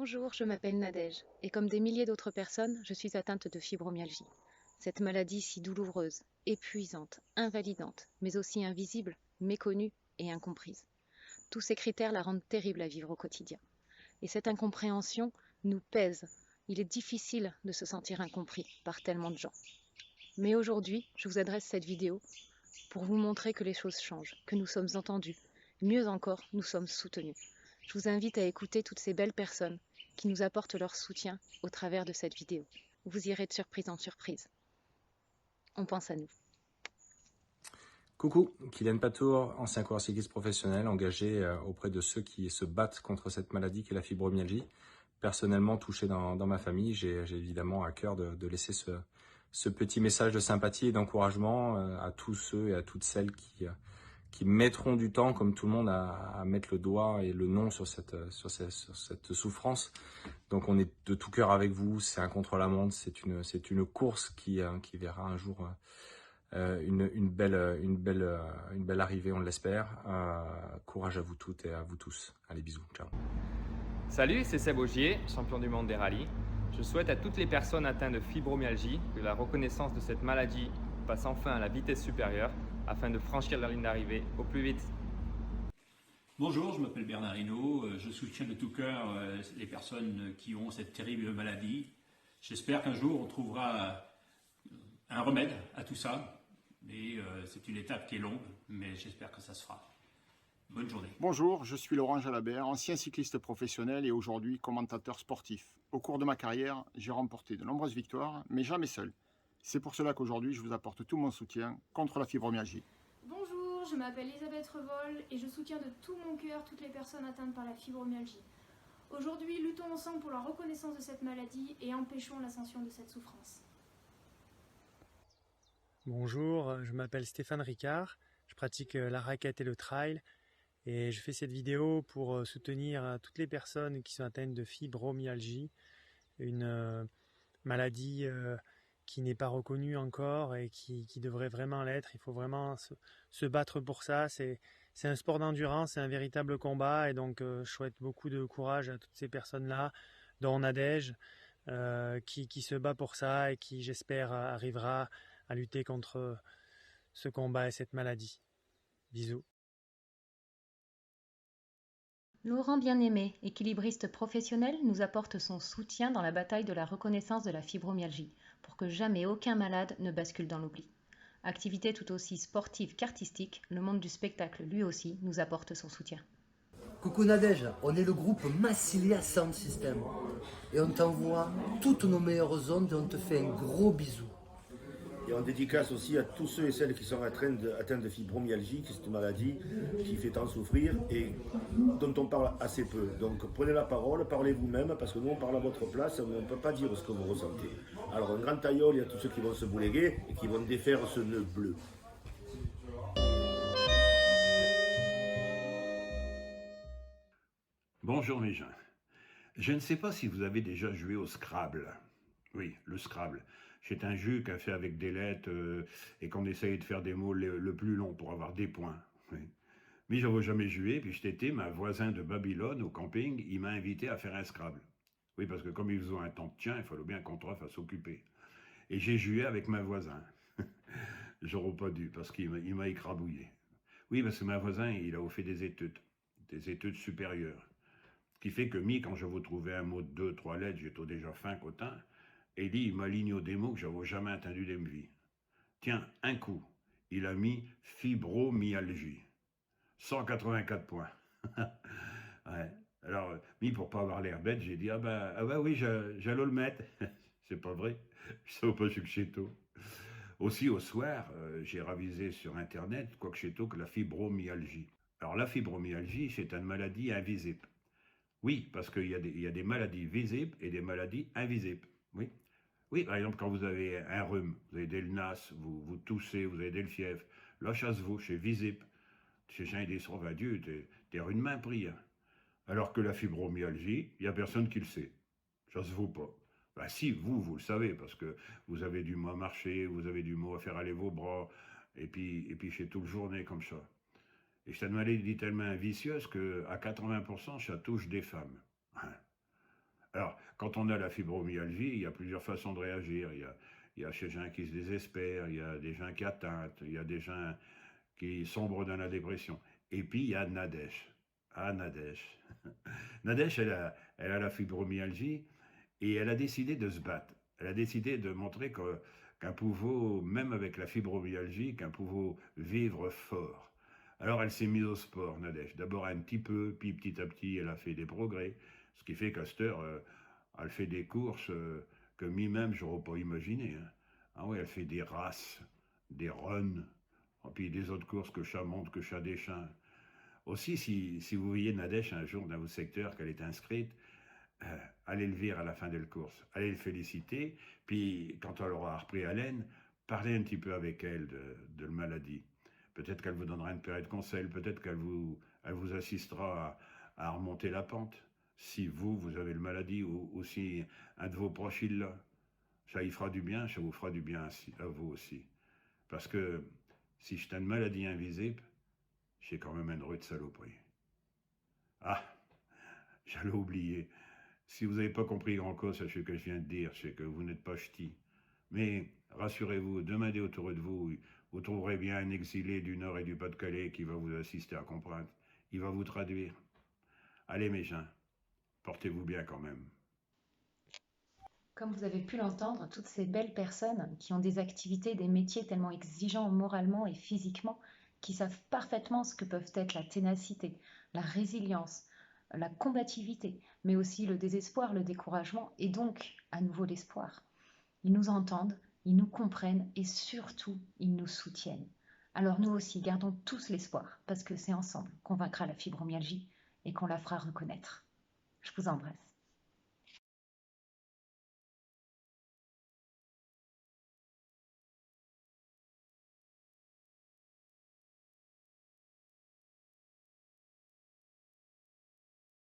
Bonjour, je m'appelle Nadège et comme des milliers d'autres personnes, je suis atteinte de fibromyalgie. Cette maladie si douloureuse, épuisante, invalidante, mais aussi invisible, méconnue et incomprise. Tous ces critères la rendent terrible à vivre au quotidien. Et cette incompréhension nous pèse. Il est difficile de se sentir incompris par tellement de gens. Mais aujourd'hui, je vous adresse cette vidéo pour vous montrer que les choses changent, que nous sommes entendus. Mieux encore, nous sommes soutenus. Je vous invite à écouter toutes ces belles personnes qui nous apportent leur soutien au travers de cette vidéo. Vous irez de surprise en surprise. On pense à nous. Coucou, Kylian Patour, ancien coureur cycliste professionnel engagé auprès de ceux qui se battent contre cette maladie qui est la fibromyalgie. Personnellement touché dans ma famille, j'ai évidemment à cœur de laisser ce petit message de sympathie et d'encouragement à tous ceux et à toutes celles qui mettront du temps, comme tout le monde, à mettre le doigt et le nom sur cette souffrance. Donc on est de tout cœur avec vous, c'est un contre-la-montre, c'est une course qui verra un jour une belle arrivée, on l'espère. Courage à vous toutes et à vous tous. Allez, bisous, ciao. Salut, c'est Seb Augier, champion du monde des rallyes. Je souhaite à toutes les personnes atteintes de fibromyalgie que la reconnaissance de cette maladie passe enfin à la vitesse supérieure afin de franchir la ligne d'arrivée au plus vite. Bonjour, je m'appelle Bernard Hinault, je soutiens de tout cœur les personnes qui ont cette terrible maladie. J'espère qu'un jour on trouvera un remède à tout ça, mais c'est une étape qui est longue, mais j'espère que ça se fera. Bonne journée. Bonjour, je suis Laurent Jalabert, ancien cycliste professionnel et aujourd'hui commentateur sportif. Au cours de ma carrière, j'ai remporté de nombreuses victoires, mais jamais seul. C'est pour cela qu'aujourd'hui, je vous apporte tout mon soutien contre la fibromyalgie. Bonjour, je m'appelle Elisabeth Revol et je soutiens de tout mon cœur toutes les personnes atteintes par la fibromyalgie. Aujourd'hui, luttons ensemble pour la reconnaissance de cette maladie et empêchons l'ascension de cette souffrance. Bonjour, je m'appelle Stéphane Ricard, je pratique la raquette et le trail et je fais cette vidéo pour soutenir toutes les personnes qui sont atteintes de fibromyalgie, une maladie qui n'est pas reconnue encore et qui devrait vraiment l'être. Il faut vraiment se battre pour ça. C'est un sport d'endurance, c'est un véritable combat et donc je souhaite beaucoup de courage à toutes ces personnes-là, dont Nadège, qui se bat pour ça et qui, j'espère, arrivera à lutter contre ce combat et cette maladie. Bisous. Laurent Bien-Aimé, équilibriste professionnel, nous apporte son soutien dans la bataille de la reconnaissance de la fibromyalgie, pour que jamais aucun malade ne bascule dans l'oubli. Activité tout aussi sportive qu'artistique, le monde du spectacle lui aussi nous apporte son soutien. Coucou Nadège, on est le groupe Massilia Sound System et on t'envoie toutes nos meilleures ondes et on te fait un gros bisou. Et on dédicace aussi à tous ceux et celles qui sont atteints de fibromyalgie, qui est cette maladie qui fait tant souffrir et dont on parle assez peu. Donc prenez la parole, parlez vous-même, parce que nous on parle à votre place et on ne peut pas dire ce que vous ressentez. Alors un grand taillol, il y a tous ceux qui vont se bouléguer et qui vont défaire ce nœud bleu. Bonjour mes gens. Je ne sais pas si vous avez déjà joué au Scrabble. Oui, le Scrabble. C'est un jeu qu'on fait avec des lettres et qu'on essaye de faire des mots le plus long pour avoir des points. Oui. Mais je n'avais jamais joué, puis cet été, ma voisin de Babylone, au camping, il m'a invité à faire un Scrabble. Oui, parce que comme ils faisaient un temps de tien, il fallait bien qu'on trouve à s'occuper. Et j'ai joué avec ma voisin. J'aurais pas dû, parce qu'il m'a écrabouillé. Oui, parce que ma voisin, il a fait des études supérieures. Ce qui fait que quand je vous trouvais un mot de 2-3 lettres, j'étais déjà fin cotin. Et lui, il m'aligne des mots que je n'avais jamais entendu de ma vie. Tiens, un coup, il a mis fibromyalgie. 184 points. Ouais. Alors, pour pas avoir l'air bête, j'ai dit, ah ben oui, j'allais le mettre. C'est pas vrai, je sais pas sur que chez toi. Aussi, au soir, j'ai ravisé sur Internet, quoi que chez toi, que la fibromyalgie. Alors, la fibromyalgie, c'est une maladie invisible. Oui, parce qu'il y a des maladies visibles et des maladies invisibles. Oui. Oui, par exemple, quand vous avez un rhume, vous avez des LNAS, vous toussez, vous avez des fièvres, là, ça se vaut, c'est visible. Chez gens, ils disent, oh ben Dieu, t'es une main pris. Hein. Alors que la fibromyalgie, il n'y a personne qui le sait. Ça se vaut pas. Ben si, vous le savez, parce que vous avez du mal à marcher, vous avez du mal à faire aller vos bras, et puis c'est toute la journée comme ça. Et c'est une maladie tellement vicieuse qu'à 80%, ça touche des femmes. Hein. Alors, quand on a la fibromyalgie, il y a plusieurs façons de réagir. Il y a chez gens qui se désespèrent, il y a des gens qui atteintent, il y a des gens qui sombrent dans la dépression. Et puis, il y a Nadège. Ah, Nadège. Nadège, elle a la fibromyalgie et elle a décidé de se battre. Elle a décidé de montrer qu'un pouvait, même avec la fibromyalgie, qu'un pouvait vivre fort. Alors, elle s'est mise au sport, Nadège. D'abord un petit peu, puis petit à petit, elle a fait des progrès. Ce qui fait qu'à cette heure, elle fait des courses que moi-même, je n'aurais pas imaginé. Hein. Ah oui, elle fait des races, des runs, et puis des autres courses que chat monte, que chat déchant. Aussi, si vous voyez Nadège un jour dans votre secteur qu'elle est inscrite, allez le voir à la fin de la course, allez le féliciter, puis quand elle aura repris haleine, parlez un petit peu avec elle de la maladie. Peut-être qu'elle vous donnera une période de conseil, peut-être qu'elle vous assistera à remonter la pente, si vous avez la maladie, ou si un de vos proches il l'a. Ça y fera du bien, ça vous fera du bien à vous aussi. Parce que si j'étais une maladie invisible, j'ai quand même une rude saloperie. Ah, j'allais oublier. Si vous n'avez pas compris grand-chose, sachez que je viens de dire, c'est que vous n'êtes pas ch'ti. Mais rassurez-vous, demandez autour de vous, vous trouverez bien un exilé du Nord et du Pas-de-Calais qui va vous assister à comprendre. Il va vous traduire. Allez mes gens, portez-vous bien quand même. Comme vous avez pu l'entendre, toutes ces belles personnes qui ont des activités, des métiers tellement exigeants moralement et physiquement, qui savent parfaitement ce que peuvent être la ténacité, la résilience, la combativité, mais aussi le désespoir, le découragement et donc à nouveau l'espoir. Ils nous entendent, ils nous comprennent et surtout, ils nous soutiennent. Alors nous aussi, gardons tous l'espoir parce que c'est ensemble qu'on vaincra la fibromyalgie et qu'on la fera reconnaître. Je vous embrasse.